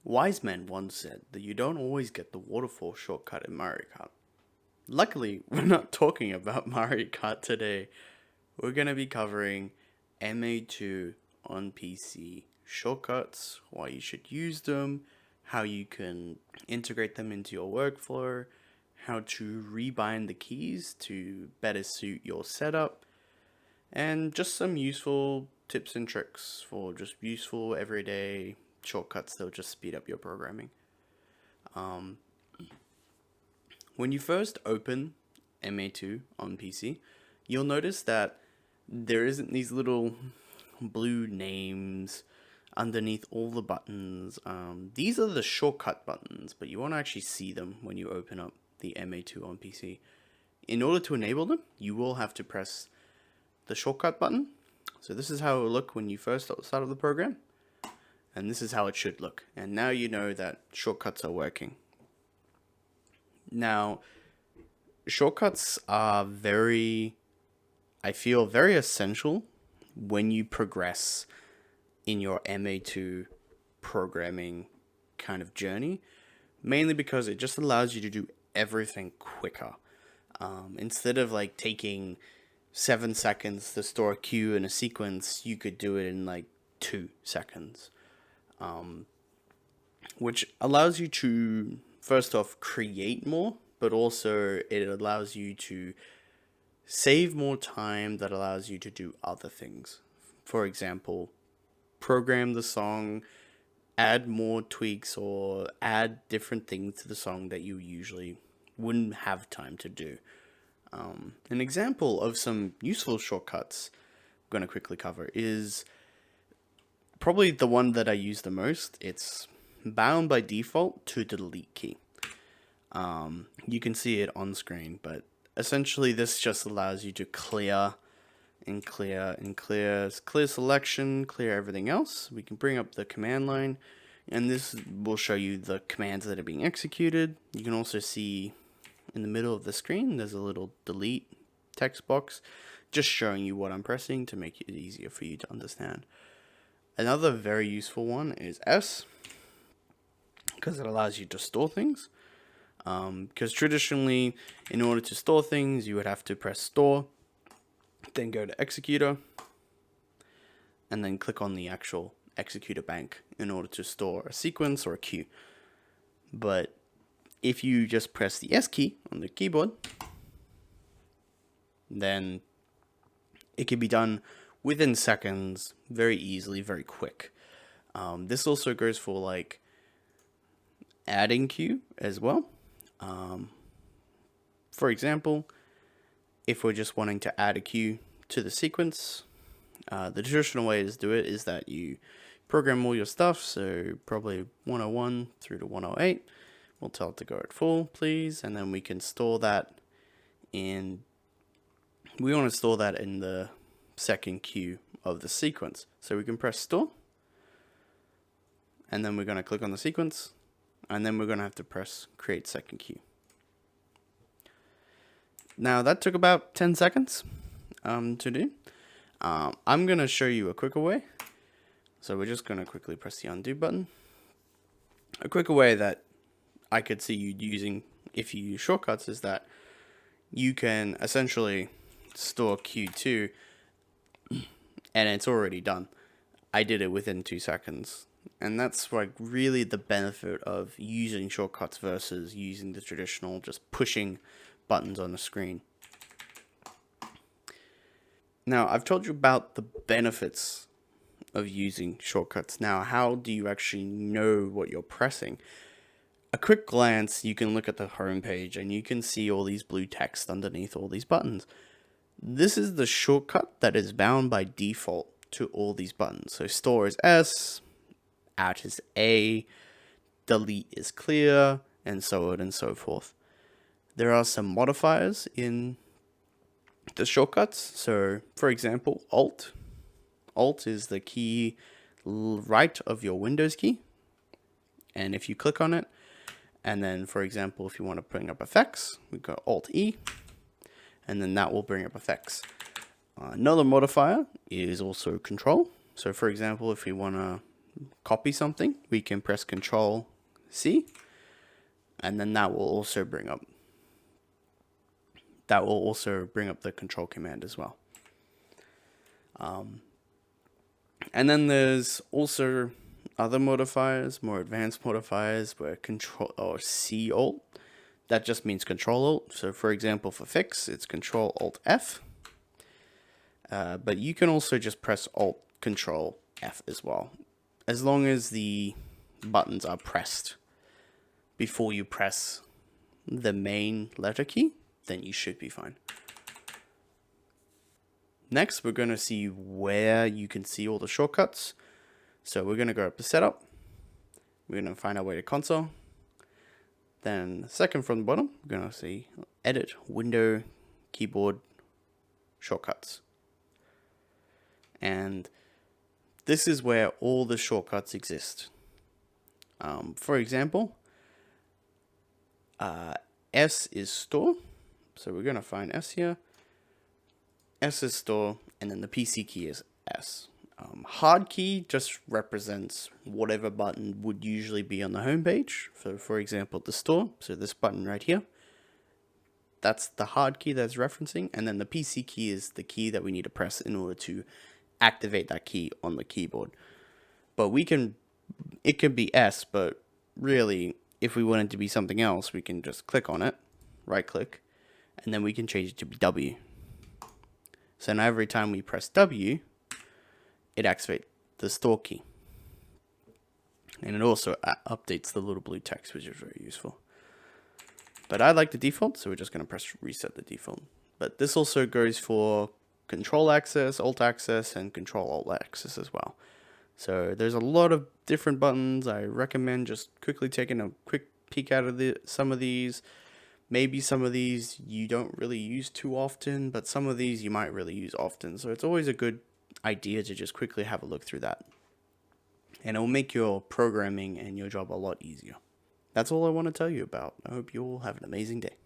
Wise men once said that you don't always get the waterfall shortcut in Mario Kart. Luckily, we're not talking about Mario Kart today. We're going to be covering Ma2 on PC shortcuts, why you should use them, how you can integrate them into your workflow, how to rebind the keys to better suit your setup, and just some useful tips and tricks for just useful everyday shortcuts that'll just speed up your programming. Um, when you first open Ma2 on PC, you'll notice that there isn't these little blue names underneath all the buttons. These are the shortcut buttons, but you won't actually see them when you open up the Ma2 on PC. In order to enable them, you will have to press the shortcut button. So this is how it will look when you first start the program. And this is how it should look. And now you know that shortcuts are working. Now, shortcuts are I feel very essential when you progress in your Ma2 programming kind of journey. Mainly because it just allows you to do everything quicker. Instead of like taking 7 seconds to store a cue in a sequence, you could do it in like 2 seconds. Which allows you to, first off, create more, but also it allows you to save more time that allows you to do other things. For example, program the song, add more tweaks, or add different things to the song that you usually wouldn't have time to do. An example of some useful shortcuts I'm going to quickly cover is probably the one that I use the most. It's bound by default to the delete key. You can see it on screen, but essentially this just allows you to clear and clear and clear selection, clear everything else. We can bring up the command line, and this will show you the commands that are being executed. You can also see in the middle of the screen there's a little delete text box just showing you what I'm pressing to make it easier for you to understand. Another very useful one is S, because it allows you to store things. Because traditionally, in order to store things, you would have to press store, then go to executor, and then click on the actual executor bank in order to store a sequence or a queue. But if you just press the S key on the keyboard, then it can be done within seconds, very easily, very quick. This also goes for like adding queue as well. For example, if we're just wanting to add a queue to the sequence, the traditional way to do it is that you program all your stuff, so probably 101 through to 108. We'll tell it to go at full, please, and then we can store that in. We want to store that in the second queue of the sequence. So we can press store, and then we're going to click on the sequence, and then we're going to have to press create second queue. Now that took about 10 seconds to do. I'm going to show you a quicker way. So we're just going to quickly press the undo button. A quicker way that I could see you using if you use shortcuts is that you can essentially store Q2 and it's already done. I did it within 2 seconds. And that's like really the benefit of using shortcuts versus using the traditional just pushing buttons on the screen. Now, I've told you about the benefits of using shortcuts. Now, how do you actually know what you're pressing? A quick glance, you can look at the home page and you can see all these blue text underneath all these buttons. This is the shortcut that is bound by default to all these buttons. So store is S, out is A, delete is clear, and so on and so forth. There are some modifiers in the shortcuts. So, for example, Alt. Alt is the key right of your Windows key. And if you click on it, and then, for example, if you want to bring up effects, we go Alt-E, and then that will bring up effects. Another modifier is also Control. So, for example, if we want to copy something, we can press Control C, and then that will also bring up the control command as well. And then there's also other modifiers, more advanced modifiers, where Control or C Alt, that just means Control Alt. So for example, for fix, it's Control Alt F. But you can also just press Alt Control F as well, as long as the buttons are pressed before you press the main letter key, then you should be fine. Next, we're going to see where you can see all the shortcuts. So we're going to go up to Setup. We're going to find our way to Console. Then second from the bottom, we're going to see Edit, Window, Keyboard, Shortcuts. And this is where all the shortcuts exist. For example, S is Store. So we're going to find S here. S is Store, and then the PC key is S. Hard key just represents whatever button would usually be on the home page. So for example, the store, so this button right here, that's the hard key that's referencing, and then the PC key is the key that we need to press in order to activate that key on the keyboard. But it can be S, but really, if we want it to be something else, we can just click on it, right click, and then we can change it to W. So now every time we press W, it activates the store key. And it also updates the little blue text, which is very useful. But I like the default, so we're just going to press reset the default. But this also goes for Control Access, Alt Access, and Control Alt Access as well. So there's a lot of different buttons. I recommend just quickly taking a quick peek out of some of these. Maybe some of these you don't really use too often, but some of these you might really use often. So it's always a good idea to just quickly have a look through that. And it will make your programming and your job a lot easier. That's all I want to tell you about. I hope you all have an amazing day.